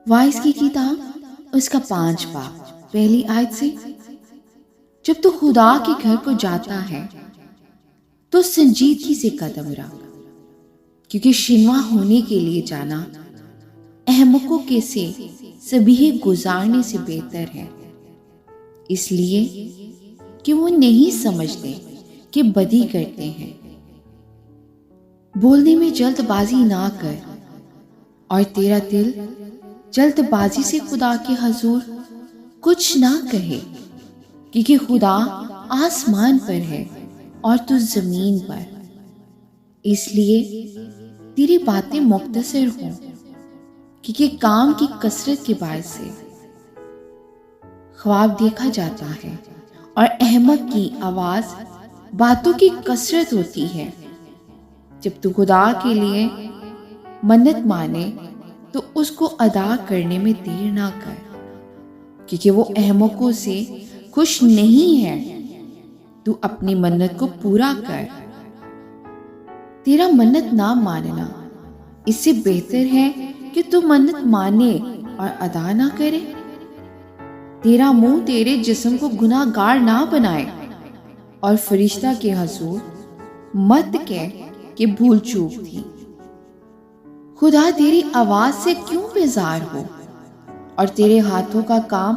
Voice کی کتاب اس کا 5 باب پہلی آیت سے، جب تو خدا کے گھر کو جاتا ہے تو سنجیدگی سے قدم رکھ، کیونکہ شنوا ہونے کے لیے جانا احمقوں کے سے صبح گزارنے سے بہتر ہے، اس لیے کہ وہ نہیں سمجھتے کہ بدی کرتے ہیں۔ بولنے میں جلد بازی نہ کر، اور تیرا دل جلد بازی سے خدا کے حضور کچھ نہ کہے، کیونکہ خدا آسمان پر ہے اور تو زمین پر، اس لیے تیری باتیں مختصر ہوں، کیونکہ کام کی کثرت کے باعث سے خواب دیکھا جاتا ہے، اور احمق کی آواز باتوں کی کثرت ہوتی ہے۔ جب تو خدا کے لیے منت مانے تو اس کو ادا کرنے میں دیر نہ کر، کیونکہ وہ احمقوں سے خوش نہیں ہے۔ تو اپنی منت کو پورا کر۔ تیرا منت نہ ماننا اس سے بہتر ہے کہ تو منت مانے اور ادا نہ کرے۔ تیرا منہ تیرے جسم کو گناہ گار نہ بنائے، اور فرشتہ کے حضور مت کہہ کہ بھول چوک تھی۔ خدا تیری آواز سے کیوں بیزار ہو اور تیرے ہاتھوں کا کام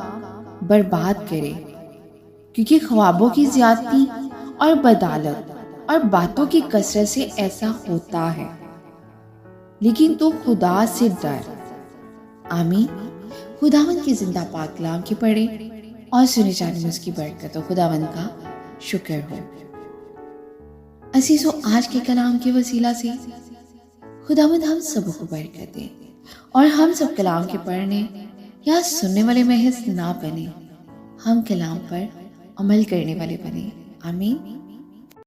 برباد کرے، کیونکہ خوابوں کی زیادتی اور بدالت اور باتوں کی کثرت سے ایسا ہوتا ہے، لیکن تو خدا سے ڈر۔ آمین۔ خداوند کی زندہ پاک کلام کی پڑھے اور سنے جانے میں اس کی برکت و خداوند کا شکر ہو۔ عزیزو، آج کے کلام کے وسیلہ سے خداوند ہم سب کو برکت دے، اور ہم سب کلام کے پڑھنے یا سننے والے محض نہ بنے، ہم کلام پر عمل کرنے والے بنے۔ آمین۔